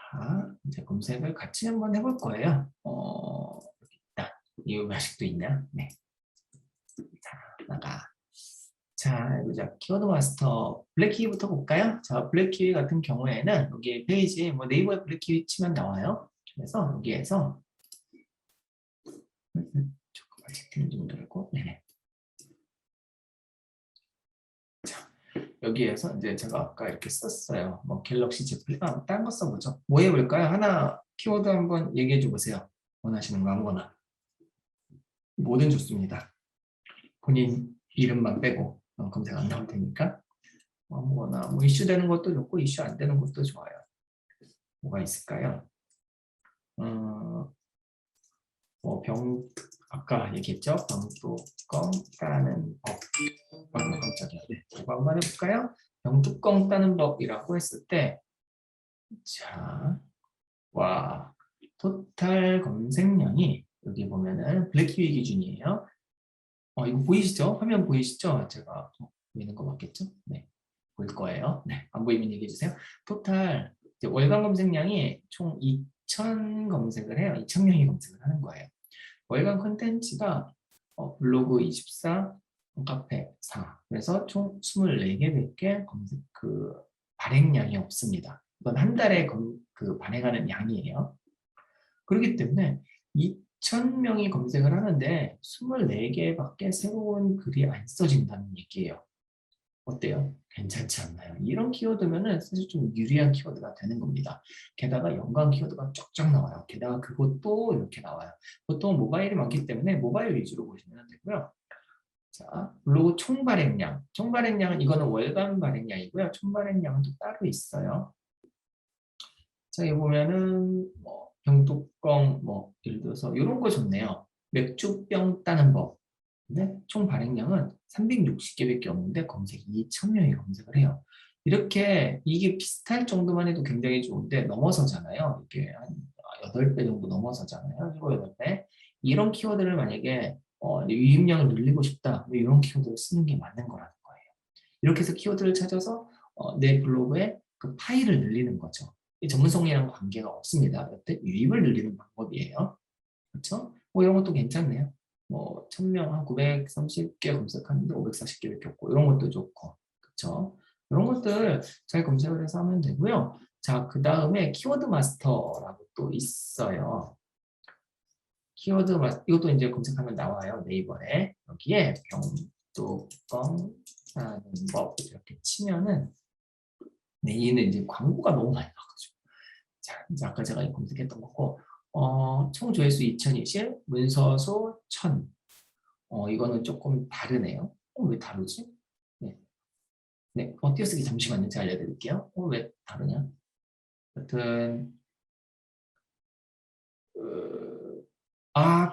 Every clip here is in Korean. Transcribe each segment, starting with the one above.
자, 이제 검색을 같이 한번 해볼 거예요. 여기 있다. 이 음식도 있나? 네. 자, 나가. 자, 보자. 키워드 마스터 블랙키위부터 볼까요? 자, 블랙키위 같은 경우에는 여기 페이지 뭐 네이버에 블랙키위 치면 나와요. 그래서 여기에서 조금만 채팅 좀 누르고, 네. 자, 여기에서 이제 제가 아까 이렇게 썼어요. 뭐 갤럭시 Z 플립, 딴 거 써보죠. 뭐 해볼까요? 하나 키워드 한번 얘기해 줘 보세요. 원하시는 거 아무거나. 뭐든 좋습니다. 본인 이름만 빼고 검색 안 나올 테니까 아무거나 뭐 이슈 되는 것도 좋고 이슈 안 되는 것도 좋아요. 뭐가 있을까요? 뭐 아까 얘기했죠? 병뚜껑 따는 법. 깜짝이야. 네, 이거 한번 해볼까요? 병뚜껑 따는 법이라고 했을 때, 자, 와, 토탈 검색량이 여기 보면은 블랙키위 기준이에요. 이거 보이시죠? 화면 보이시죠? 제가 보이는 거 맞겠죠? 네. 보일 거예요. 네. 안 보이면 얘기해 주세요. 토탈 이제 월간 검색량이 총 2,000 검색을 해요. 2,000명이 검색을 하는 거예요. 월간 콘텐츠가 블로그 24, 카페 4. 그래서 총 24개밖에 검색 발행량이 없습니다. 이건 한 달에 발행하는 양이에요. 그렇기 때문에 2,000명이 검색을 하는데 24개밖에 새로운 글이 안 써진다는 얘기예요. 어때요? 괜찮지 않나요? 이런 키워드면은 사실 좀 유리한 키워드가 되는 겁니다. 게다가 연관 키워드가 쫙쫙 나와요. 게다가 그것도 이렇게 나와요. 보통 모바일이 많기 때문에 모바일 위주로 보시면 되고요. 자, 블로그 총 발행량. 총 발행량은 이거는 월간 발행량이고요. 총 발행량은 또 따로 있어요. 자, 여기 보면은 뭐 병뚜껑 뭐 예를 들어서 이런 거 좋네요. 맥주병 따는 법. 근데 총 발행량은 360개밖에 없는데 검색이 2,000명이 검색을 해요. 이렇게 이게 비슷할 정도만 해도 굉장히 좋은데 넘어서잖아요. 이게 한 8배 정도 넘어서잖아요. 7, 8배. 이런 키워드를 만약에 유입량을 늘리고 싶다. 뭐 이런 키워드를 쓰는 게 맞는 거라는 거예요. 이렇게 해서 키워드를 찾아서 내 블로그에 그 파일을 늘리는 거죠. 전문성이랑 관계가 없습니다. 여태 유입을 늘리는 방법이에요. 그렇죠? 뭐 이런 것도 괜찮네요. 뭐 1,000명 한 930개 검색하는데 540개밖에 없고 이런 것도 좋고 그렇죠? 이런 것들 잘 검색을 해서 하면 되고요. 자, 그 다음에 키워드 마스터라고 또 있어요. 키워드 마스터 이것도 이제 검색하면 나와요. 네이버에 여기에 병뚜껑 하는 법 이렇게 치면은 네, 얘는 이제 광고가 너무 많이 나와가지고 자, 이제 아까 제가 검색했던 거고 총 조회수 2,020, 문서수 1,000. 이거는 조금 다르네요. 왜 다르지? 네, 네, 띄어쓰기 잠시만요. 제가 알려드릴게요. 왜 다르냐? 하여튼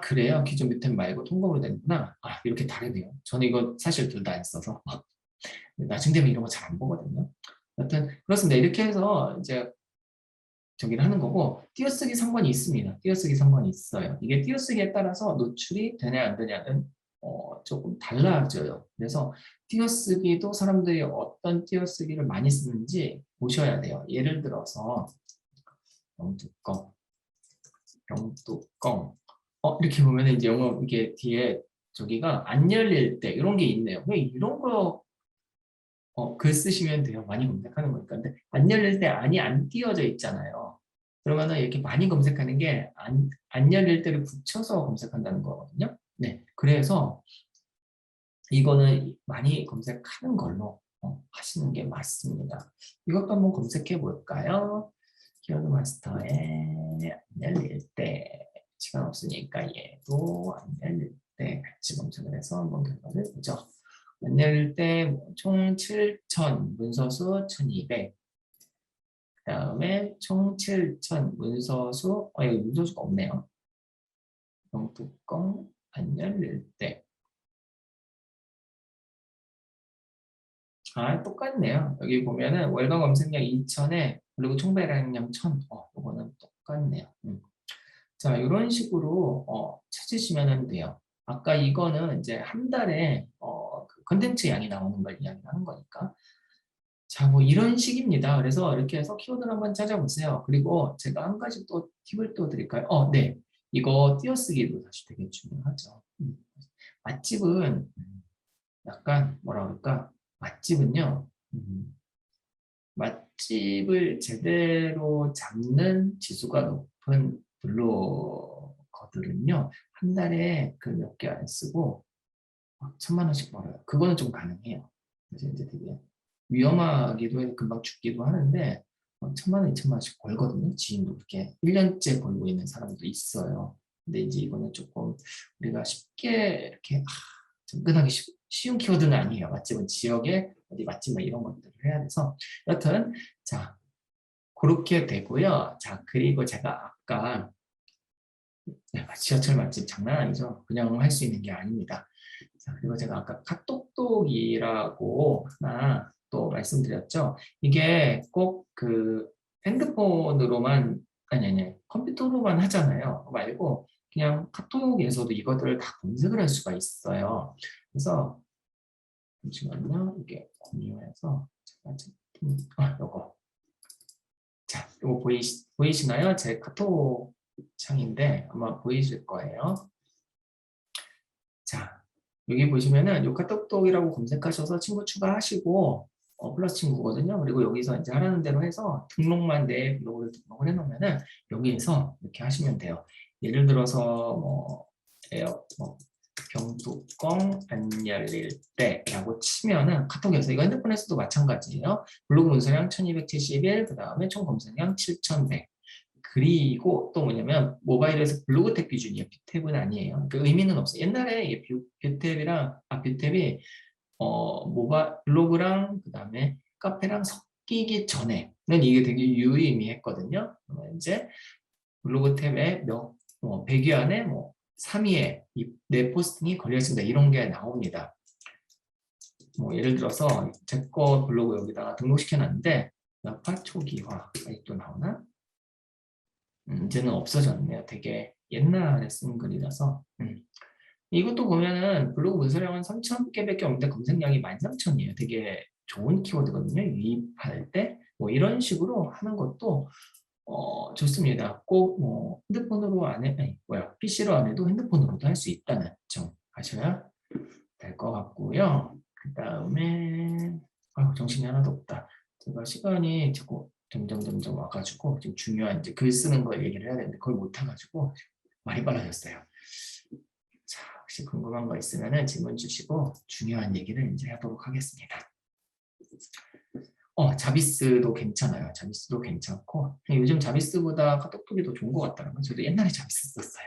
그래요? 기존 뮤템 말고 통곡으로 되는구나. 이렇게 다르네요. 저는 이거 사실 둘 다 안 써서 나중 되면 이런 거 잘 안 보거든요. 하여튼 그렇습니다. 이렇게 해서 이제 저기를 하는 거고 띄어쓰기 상관이 있습니다. 띄어쓰기 상관이 있어요. 이게 띄어쓰기에 따라서 노출이 되냐 안 되냐는 조금 달라져요. 그래서 띄어쓰기도 사람들이 어떤 띄어쓰기를 많이 쓰는지 보셔야 돼요. 예를 들어서 병뚜껑, 병뚜껑 이렇게 보면 이제 영어 이게 뒤에 저기가 안 열릴 때 이런 게 있네요. 왜 이런 거 글 쓰시면 돼요. 많이 검색하는 거니까. 근데 안 열릴 때 안이 안 띄어져 있잖아요. 그러면은 이렇게 많이 검색하는 게 안 열릴 때를 붙여서 검색한다는 거거든요. 네. 그래서 이거는 많이 검색하는 걸로 하시는 게 맞습니다. 이것도 한번 검색해 볼까요? 키워드 마스터에 안 열릴 때 시간 없으니까 얘도 안 열릴 때 같이 검색을 해서 한번 결과를 보죠. 안 열릴 때 총 7,000, 문서수 1,200. 그 다음에 총 7,000, 문서수, 여기 문서수가 없네요. 병뚜껑 안 열릴 때. 똑같네요. 여기 보면은 월간 검색량 2,000에 그리고 총 발행량 1,000. 이거는 똑같네요. 자, 이런 식으로 찾으시면 돼요. 아까 이거는 이제 한 달에 그 컨텐츠 양이 나오는 걸 이야기하는 거니까 자, 뭐 이런 식입니다. 그래서 이렇게 해서 키워드를 한번 찾아보세요. 그리고 제가 한 가지 또 팁을 또 드릴까요? 네. 이거 띄어쓰기도 사실 되게 중요하죠. 맛집은 약간 뭐라 그럴까? 맛집은요. 맛집을 제대로 잡는 지수가 높은 블로거들은요. 한 달에 그 몇 개 안 쓰고 1,000만 원씩 벌어요. 그거는 좀 가능해요. 그래서 이제 되게 위험하기도 해서 금방 죽기도 하는데 1,000만 원, 2,000만 원씩 벌거든요. 지인도 그렇게 1년째 벌고 있는 사람도 있어요. 근데 이제 이거는 조금 우리가 쉽게 이렇게 접근하기 쉬운 키워드는 아니에요. 맛집은 지역에 어디 맛집 뭐 이런 것들을 해야 돼서 여튼 자 그렇게 되고요. 자 그리고 제가 아까 지하철 맛집 장난 아니죠. 그냥 할 수 있는 게 아닙니다. 자, 그리고 제가 아까 카톡톡이라고 하나 또 말씀드렸죠. 이게 꼭 그 핸드폰으로만 아니 컴퓨터로만 하잖아요. 그거 말고 그냥 카톡에서도 이것들을 다 검색을 할 수가 있어요. 그래서 잠시만요. 이게 공유해서 제가 지금 요거 자, 요거 보이시나요? 제 카톡 창인데 아마 보이실 거예요. 자, 여기 보시면은 요 카톡톡이라고 검색하셔서 친구 추가하시고 플러스 친구거든요. 그리고 여기서 이제 하라는 대로 해서 등록만 내 블로그를 등록을 해놓으면은 여기에서 이렇게 하시면 돼요. 예를 들어서 뭐 병뚜껑 안 열릴 때라고 치면은 카톡에서 이거 핸드폰에서도 마찬가지예요. 블로그 문서량 1271, 그 다음에 총 검색량 7100. 그리고 또 뭐냐면 모바일에서 블로그 탭 기준이에요. 뷰탭은 아니에요. 그 의미는 없어요. 옛날에 뷰탭이랑 뷰탭이 블로그랑 그다음에 카페랑 섞이기 전에는 이게 되게 유의미했거든요. 이제 블로그 탭에 100위 안에 뭐 3위에 내 포스팅이 걸려 있습니다. 이런 게 나옵니다. 뭐 예를 들어서 제 거 블로그 여기다가 등록시켜 놨는데 나파 초기화 아직도 나오나? 이제는 없어졌네요. 되게 옛날에 쓴 글이라서. 이것도 보면은 블로그 문서량은 3,000개밖에 없는데 검색량이 13,000이에요. 되게 좋은 키워드거든요. 유입할 때 뭐 이런 식으로 하는 것도 좋습니다. 꼭 뭐 핸드폰으로 안 해, 아니 뭐야 PC로 안 해도 핸드폰으로도 할 수 있다는 점 아셔야 될 것 같고요. 그 다음에 정신이 하나도 없다. 제가 시간이 자꾸 점점 와가지고 지금 중요한 이제 글 쓰는 거 얘기를 해야 되는데 그걸 못 해가지고 많이 빨라졌어요. 자, 혹시 궁금한 거 있으면 질문 주시고 중요한 얘기를 이제 하도록 하겠습니다. 자비스도 괜찮아요. 자비스도 괜찮고 요즘 자비스보다 카톡톡이 더 좋은 것 같더라고요. 저도 옛날에 자비스 썼어요.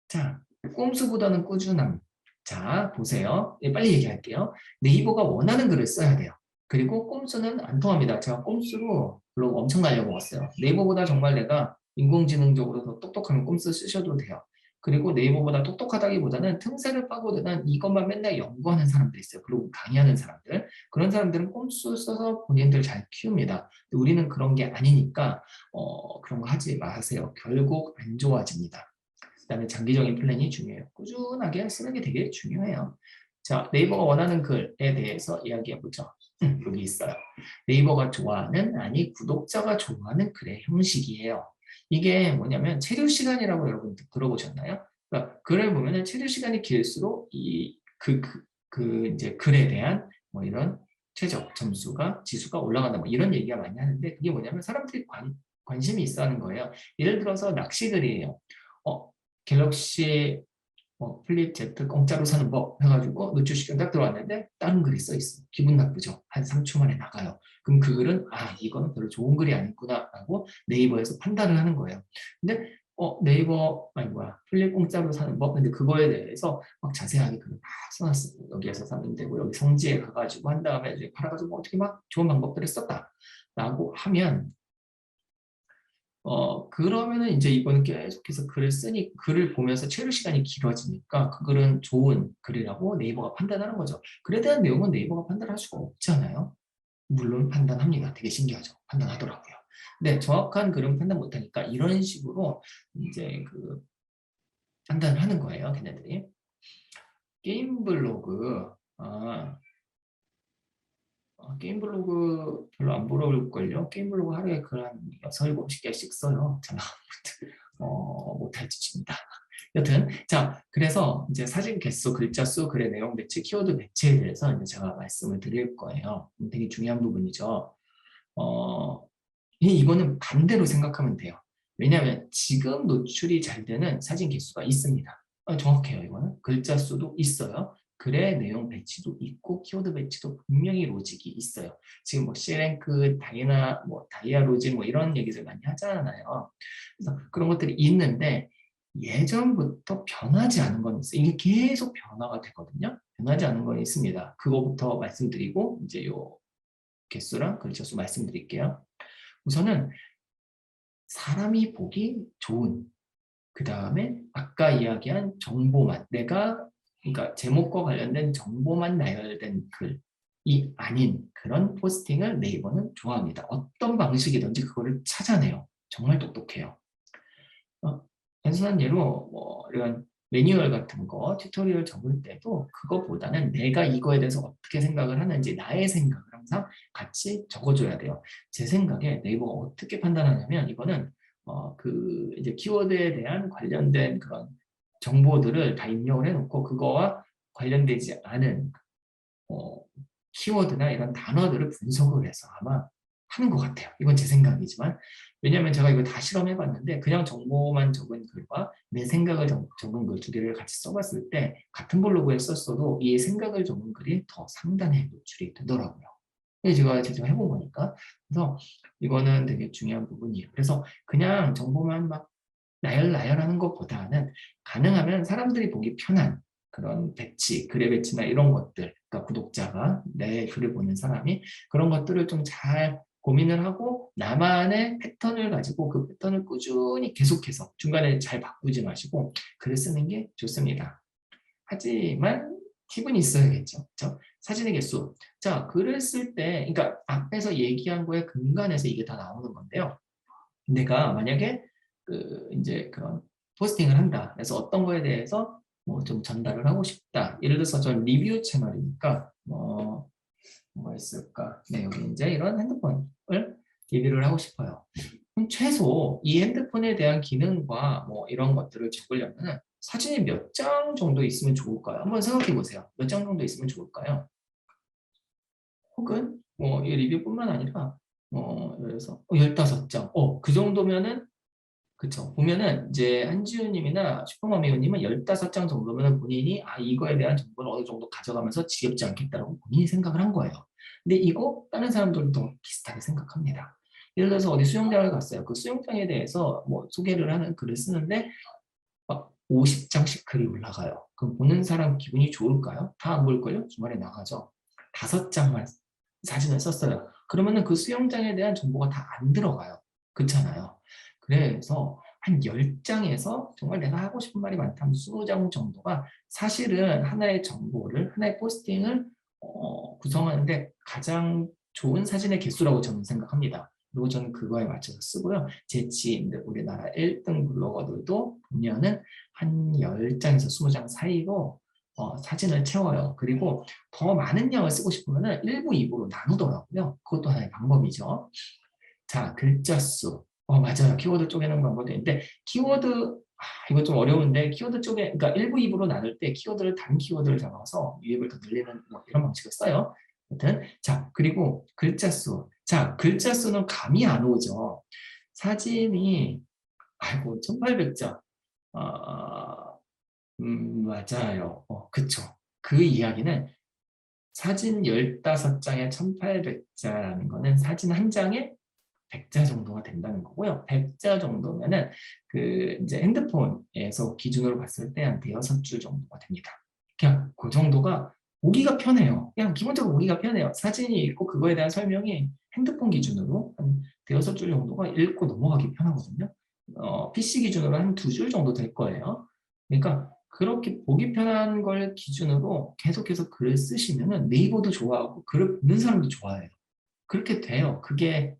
자, 꼼수보다는 꾸준함. 자, 보세요. 빨리 얘기할게요. 네이버가 원하는 글을 써야 돼요. 그리고 꼼수는 안 통합니다. 제가 꼼수로 블로그 엄청 날려먹었어요. 네이버보다 정말 내가 인공지능적으로 더 똑똑하면 꼼수 쓰셔도 돼요. 그리고 네이버보다 똑똑하다기보다는 틈새를 파고드는 이것만 맨날 연구하는 사람들이 있어요. 블로그 강의하는 사람들. 그런 사람들은 꼼수 써서 본인들 잘 키웁니다. 우리는 그런 게 아니니까 그런 거 하지 마세요. 결국 안 좋아집니다. 그다음에 장기적인 플랜이 중요해요. 꾸준하게 쓰는 게 되게 중요해요. 자, 네이버가 원하는 글에 대해서 이야기해보죠. 여기 있어요. 네이버가 좋아하는, 아니 구독자가 좋아하는 글의 형식이에요. 이게 뭐냐면 체류 시간이라고 여러분 들어보셨나요? 그러니까 글을 보면은 체류 시간이 길수록 이제 글에 대한 뭐 이런 최적 점수가 지수가 올라간다 뭐 이런 얘기가 많이 하는데 그게 뭐냐면 사람들이 관심이 있어 하는 거예요. 예를 들어서 낚시글이에요. 갤럭시 플립 Z 공짜로 사는 법 해가지고 노출시켜 딱 들어왔는데 다른 글이 써 있어. 기분 나쁘죠? 한 3초 만에 나가요. 그럼 그 글은 이거는 별로 좋은 글이 아니구나 라고 네이버에서 판단을 하는 거예요. 근데 네이버 플립 공짜로 사는 법 근데 그거에 대해서 막 자세하게 글을 막 써놨어요. 여기에서 사면 되고 여기 성지에 가가지고 한 다음에 이제 팔아가지고 어떻게 막 좋은 방법들을 썼다 라고 하면 그러면은 이제 이거는 계속해서 글을 보면서 체류 시간이 길어지니까 그 글은 좋은 글이라고 네이버가 판단하는 거죠. 글에 대한 내용은 네이버가 판단할 수가 없잖아요. 물론 판단합니다. 되게 신기하죠. 판단하더라고요. 근데 정확한 글은 판단 못하니까 이런 식으로 이제 그 판단을 하는 거예요. 걔네들이. 게임 블로그, 게임 블로그 별로 안 보러올걸요? 게임 블로그 하루에 글 한 6, 7개씩 써요. 저는 못할 짓입니다. 여튼 자, 그래서 이제 사진 개수, 글자 수, 글의 내용 배치, 키워드 배치에 대해서 이제 제가 말씀을 드릴 거예요. 되게 중요한 부분이죠. 이거는 반대로 생각하면 돼요. 왜냐하면 지금 노출이 잘 되는 사진 개수가 있습니다. 정확해요. 이거는 글자 수도 있어요. 글의 내용 배치도 있고 키워드 배치도 분명히 로직이 있어요. 지금 뭐 C랭크, 다이나, 뭐 다이아 로직 뭐 이런 얘기들 많이 하잖아요. 그래서 그런 것들이 있는데 예전부터 변하지 않은 건 있어요. 이게 계속 변화가 되거든요. 변하지 않은 건 있습니다. 그거부터 말씀드리고 이제 요 개수랑 글자 수 말씀드릴게요. 우선은 사람이 보기 좋은, 그 다음에 아까 이야기한 정보만, 그러니까 제목과 관련된 정보만 나열된 글이 아닌 그런 포스팅을 네이버는 좋아합니다. 어떤 방식이든지 그거를 찾아내요. 정말 똑똑해요. 단순한 예로 뭐 이런 매뉴얼 같은 거, 튜토리얼 적을 때도 그거보다는 내가 이거에 대해서 어떻게 생각을 하는지 나의 생각을 항상 같이 적어줘야 돼요. 제 생각에 네이버가 어떻게 판단하냐면 이거는 이제 키워드에 대한 관련된 그런 정보들을 다 입력을 해놓고 그거와 관련되지 않은 키워드나 이런 단어들을 분석을 해서 아마 하는 것 같아요. 이건 제 생각이지만 왜냐하면 제가 이거 다 실험해봤는데 그냥 정보만 적은 글과 내 생각을 적은 글 두 개를 같이 써봤을 때 같은 블로그에 썼어도 이 생각을 적은 글이 더 상단에 노출이 되더라고요. 제가 직접 해본 거니까. 그래서 이거는 되게 중요한 부분이에요. 그래서 그냥 정보만 막 나열하는 것보다는 가능하면 사람들이 보기 편한 그런 배치, 글의 배치나 이런 것들, 그러니까 구독자가 내 글을 보는 사람이 그런 것들을 좀 잘 고민을 하고 나만의 패턴을 가지고 그 패턴을 꾸준히 계속해서 중간에 잘 바꾸지 마시고 글을 쓰는 게 좋습니다. 하지만 팁은 있어야겠죠. 그렇죠? 사진의 개수. 자, 글을 쓸 때, 그러니까 앞에서 얘기한 거에 근간에서 이게 다 나오는 건데요. 내가 만약에 이제 그런 포스팅을 한다. 그래서 어떤 거에 대해서 뭐 좀 전달을 하고 싶다. 예를 들어서 전 리뷰 채널이니까 뭐가 있을까? 네, 여기 이제 이런 핸드폰을 리뷰를 하고 싶어요. 그럼 최소 이 핸드폰에 대한 기능과 뭐 이런 것들을 적으려면 사진이 몇 장 정도 있으면 좋을까요? 한번 생각해 보세요. 몇 장 정도 있으면 좋을까요? 혹은 뭐 이 리뷰뿐만 아니라 예를 들어서 15장. 그 정도면은 그쵸. 보면은 이제 한지우님이나 슈퍼마미우님은 15장 정도면 본인이 이거에 대한 정보를 어느 정도 가져가면서 지겹지 않겠다라고 본인이 생각을 한 거예요. 근데 이거 다른 사람들도 비슷하게 생각합니다. 예를 들어서 어디 수영장을 갔어요. 그 수영장에 대해서 뭐 소개를 하는 글을 쓰는데 막 50장씩 글이 올라가요. 그럼 보는 사람 기분이 좋을까요? 다 안 볼걸요? 주말에 나가죠. 5장만 사진을 썼어요. 그러면은 그 수영장에 대한 정보가 다 안 들어가요. 그렇잖아요. 그래서 한 10장에서 정말 내가 하고 싶은 말이 많다면 20장 정도가 사실은 하나의 정보를, 하나의 포스팅을 구성하는데 가장 좋은 사진의 개수라고 저는 생각합니다. 그리고 저는 그거에 맞춰서 쓰고요. 제 지인들, 우리나라 1등 블로거들도 보면은 한 10장에서 20장 사이로 사진을 채워요. 그리고 더 많은 양을 쓰고 싶으면 1부, 2부로 나누더라고요. 그것도 하나의 방법이죠. 자, 글자 수. 맞아요. 키워드 쪼개는 방법도 있는데 키워드 이거 좀 어려운데 키워드 쪽에 그러니까 1부, 2부로 나눌 때 키워드를 단 키워드를 잡아서 유입을 더 늘리는 뭐 이런 방식을 써요. 아무튼 자, 그리고 글자 수. 자, 글자 수는 감이 안 오죠. 사진이 1800자. 맞아요. 그쵸. 그 이야기는 사진 15장에 1800자라는 거는 사진 한 장에 100자 정도가 된다는 거고요. 100자 정도면은 이제 핸드폰에서 기준으로 봤을 때 한 대여섯 줄 정도가 됩니다. 그냥 그 정도가 보기가 편해요. 그냥 기본적으로 보기가 편해요. 사진이 있고 그거에 대한 설명이 핸드폰 기준으로 한 대여섯 줄 정도가 읽고 넘어가기 편하거든요. PC 기준으로 한 2줄 정도 될 거예요. 그러니까 그렇게 보기 편한 걸 기준으로 계속해서 글을 쓰시면은 네이버도 좋아하고 글을 보는 사람도 좋아해요. 그렇게 돼요. 그게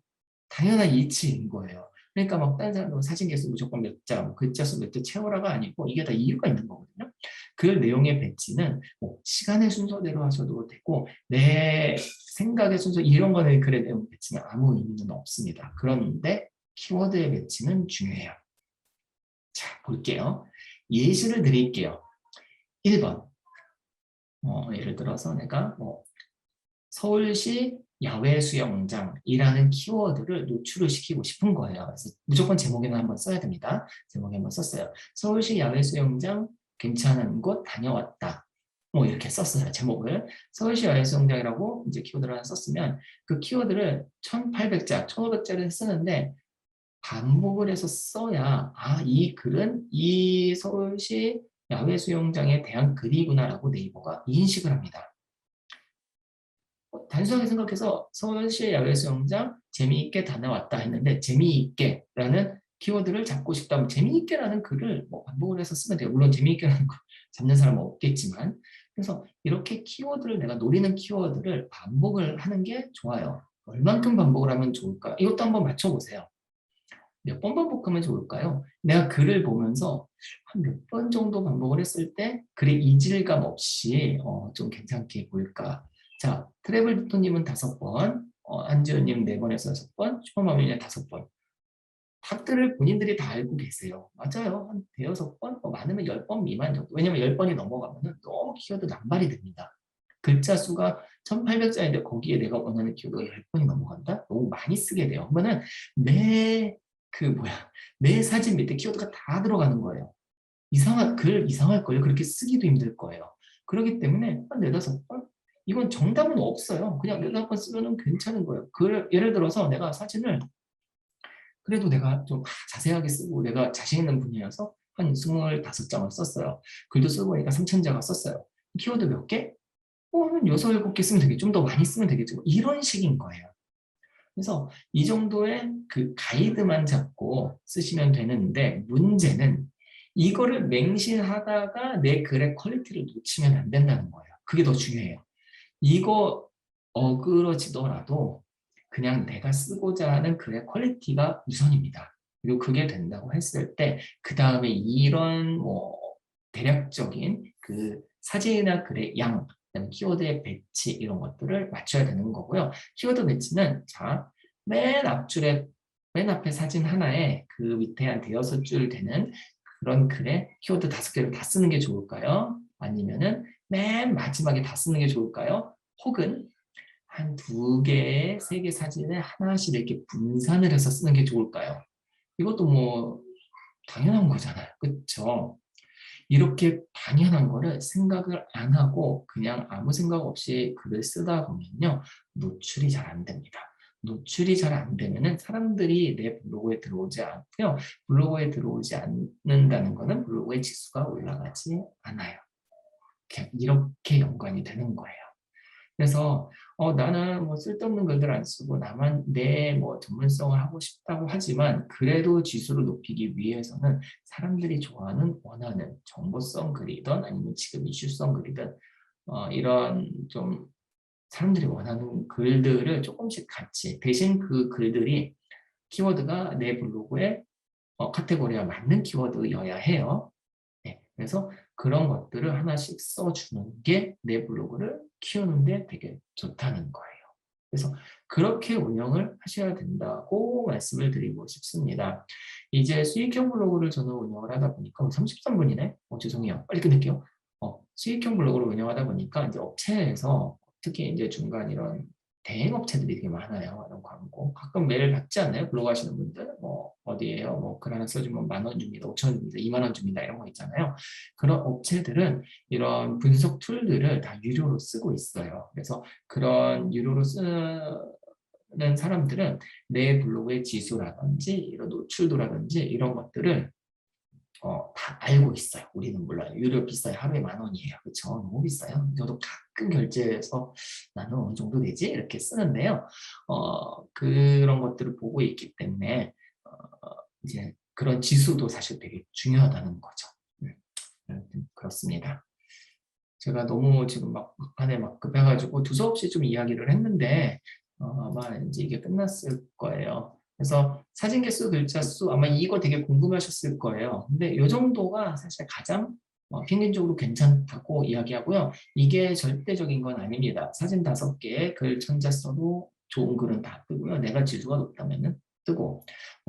당연한 이치인 거예요. 그러니까 막 다른 사람도 사진 개수 무조건 몇 자, 뭐 글자 수 몇 자 채워라가 아니고 이게 다 이유가 있는 거거든요. 그 내용의 배치는 뭐 시간의 순서대로 하셔도 되고 내 생각의 순서 이런 거는 글의 내용 배치는 아무 의미는 없습니다. 그런데 키워드의 배치는 중요해요. 자, 볼게요. 예시를 드릴게요. 1번. 예를 들어서 내가 서울시 야외 수영장이라는 키워드를 노출을 시키고 싶은 거예요. 그래서 무조건 제목에는 한번 써야 됩니다. 제목에 한번 썼어요. 서울시 야외 수영장 괜찮은 곳 다녀왔다. 이렇게 썼어요. 제목을. 서울시 야외 수영장이라고 이제 키워드를 하나 썼으면 그 키워드를 1800자, 1500자를 쓰는데 반복을 해서 써야 이 글은 이 서울시 야외 수영장에 대한 글이구나라고 네이버가 인식을 합니다. 단순하게 생각해서 서울시 야외 수영장 재미있게 다녀왔다 했는데 재미있게라는 키워드를 잡고 싶다면 재미있게라는 글을 반복을 해서 쓰면 돼요. 물론 재미있게라는 거 잡는 사람은 없겠지만 그래서 이렇게 키워드를 내가 노리는 키워드를 반복을 하는 게 좋아요. 얼만큼 반복을 하면 좋을까? 이것도 한번 맞춰보세요. 몇 번 반복하면 좋을까요? 내가 글을 보면서 한 몇 번 정도 반복을 했을 때 글의 이질감 없이 좀 괜찮게 보일까? 자, 트래블토님은 5번, 안지현님 4번에서 6번, 슈퍼마밀님 5번. 답들을 본인들이 다 알고 계세요. 맞아요. 한 대여섯 번, 많으면 10번 미만 정도. 왜냐면 10번이 넘어가면 너무 키워드 남발이 됩니다. 글자 수가 1800자인데 거기에 내가 원하는 키워드가 10번이 넘어간다? 너무 많이 쓰게 돼요. 그러면은 내 사진 밑에 키워드가 다 들어가는 거예요. 글 이상할 거예요. 그렇게 쓰기도 힘들 거예요. 그렇기 때문에 한 4~5번? 이건 정답은 없어요. 그냥 4~5번 쓰면 괜찮은 거예요. 예를 들어서 내가 사진을 그래도 내가 좀 자세하게 쓰고 내가 자신 있는 분야여서 한 25장을 썼어요. 글도 쓰고 보니까 3000자가 썼어요. 키워드 몇 개? 한 6, 7개 쓰면 되겠죠. 좀 더 많이 쓰면 되겠죠. 이런 식인 거예요. 그래서 이 정도의 그 가이드만 잡고 쓰시면 되는데 문제는 이거를 맹신하다가 내 글의 퀄리티를 놓치면 안 된다는 거예요. 그게 더 중요해요. 이거 어그러지더라도 그냥 내가 쓰고자 하는 글의 퀄리티가 우선입니다. 그리고 그게 된다고 했을 때 그 다음에 이런 대략적인 그 사진이나 글의 양, 그다음에 키워드의 배치 이런 것들을 맞춰야 되는 거고요. 키워드 배치는 맨 앞줄에 맨 앞에 사진 하나에 그 밑에 한 5줄 되는 그런 글에 키워드 5개를 다 쓰는 게 좋을까요? 아니면은 맨 마지막에 다 쓰는 게 좋을까요? 혹은 한 2개, 3개 사진에 하나씩 이렇게 분산을 해서 쓰는 게 좋을까요? 이것도 당연한 거잖아요. 그렇죠? 이렇게 당연한 거를 생각을 안 하고 그냥 아무 생각 없이 글을 쓰다 보면요. 노출이 잘 안 됩니다. 노출이 잘 안 되면은 사람들이 내 블로그에 들어오지 않고요. 블로그에 들어오지 않는다는 거는 블로그의 지수가 올라가지 않아요. 이렇게 연관이 되는 거예요. 그래서 나는 쓸데없는 글들 안 쓰고 나만 내 전문성을 하고 싶다고 하지만 그래도 지수를 높이기 위해서는 사람들이 좋아하는 원하는 정보성 글이든 아니면 지금 이슈성 글이든 이런 좀 사람들이 원하는 글들을 조금씩 같이 대신 그 글들이 키워드가 내 블로그에 카테고리와 맞는 키워드여야 해요. 네, 그래서 그런 것들을 하나씩 써주는 게 내 블로그를 키우는데 되게 좋다는 거예요. 그래서 그렇게 운영을 하셔야 된다고 말씀을 드리고 싶습니다. 이제 수익형 블로그를 저는 운영을 하다 보니까 33분이네? 죄송해요. 빨리 끊을게요. 수익형 블로그를 운영하다 보니까 이제 업체에서 특히 이제 중간 이런 대행 업체들이 되게 많아요. 이런 광고. 가끔 메일 받지 않나요? 블로그 하시는 분들. 어디에요? 글 하나 써주면 10,000원 줍니다. 5,000원 줍니다. 20,000원 줍니다. 이런 거 있잖아요. 그런 업체들은 이런 분석 툴들을 다 유료로 쓰고 있어요. 그래서 그런 유료로 쓰는 사람들은 내 블로그의 지수라든지 이런 노출도라든지 이런 것들을 다 알고 있어요. 우리는 몰라요. 유료 비싸요. 하루에 10,000원이에요. 그렇죠? 너무 비싸요. 저도 가끔 결제해서 나는 어느 정도 되지? 이렇게 쓰는데요. 그런 것들을 보고 있기 때문에 이제 그런 지수도 사실 되게 중요하다는 거죠. 그렇습니다. 제가 너무 지금 막판에 급해가지고 두서없이 좀 이야기를 했는데 아마 이제 이게 끝났을 거예요. 그래서 사진 개수, 글자 수 아마 이거 되게 궁금하셨을 거예요. 근데 이 정도가 사실 가장 평균적으로 괜찮다고 이야기하고요. 이게 절대적인 건 아닙니다. 사진 5개, 글 1000자 써도 좋은 글은 다 뜨고요. 내가 지수가 높다면은 뜨고,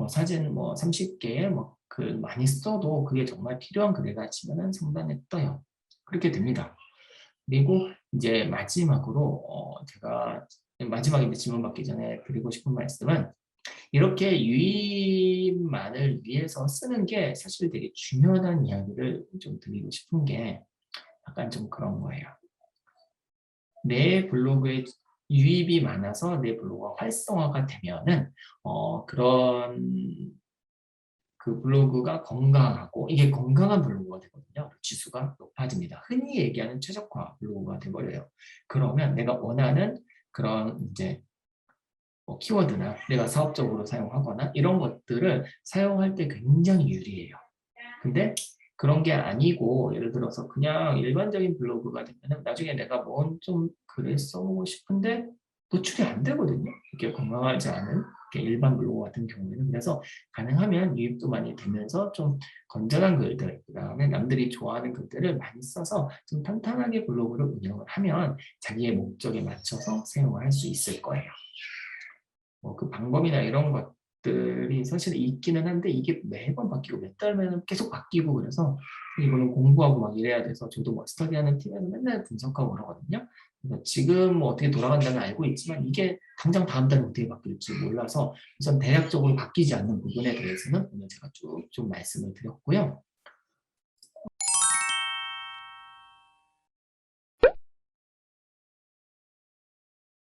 사진 30개, 글 많이 써도 그게 정말 필요한 글이다 치면은 상단에 떠요. 그렇게 됩니다. 그리고 이제 마지막으로 제가 마지막에 질문 받기 전에 드리고 싶은 말씀은 이렇게 유입만을 위해서 쓰는 게 사실 되게 중요하다는 이야기를 좀 드리고 싶은 게 약간 좀 그런 거예요. 내 블로그에 유입이 많아서 내 블로그가 활성화가 되면은 그런 그 블로그가 건강하고 이게 건강한 블로그가 되거든요. 지수가 높아집니다. 흔히 얘기하는 최적화 블로그가 돼버려요. 그러면 내가 원하는 그런 이제 키워드나 내가 사업적으로 사용하거나 이런 것들을 사용할 때 굉장히 유리해요. 근데 그런 게 아니고 예를 들어서 그냥 일반적인 블로그가 되면 나중에 내가 뭔 좀 글을 써보고 싶은데 노출이 안 되거든요. 이렇게 건강하지 않은 이렇게 일반 블로그 같은 경우에는. 그래서 가능하면 유입도 많이 되면서 좀 건전한 글들, 그다음에 남들이 좋아하는 글들을 많이 써서 좀 탄탄하게 블로그를 운영을 하면 자기의 목적에 맞춰서 사용을 할 수 있을 거예요. 그 방법이나 이런 것들이 사실 있기는 한데 이게 매번 바뀌고 몇 달면 계속 바뀌고 그래서 이거는 공부하고 막 이래야 돼서 저도 스터디하는 팀에서 맨날 분석하고 그러거든요. 그래서 지금 어떻게 돌아간다는 알고 있지만 이게 당장 다음 달에 어떻게 바뀔지 몰라서 우선 대략적으로 바뀌지 않는 부분에 대해서는 오늘 제가 쭉 좀 말씀을 드렸고요.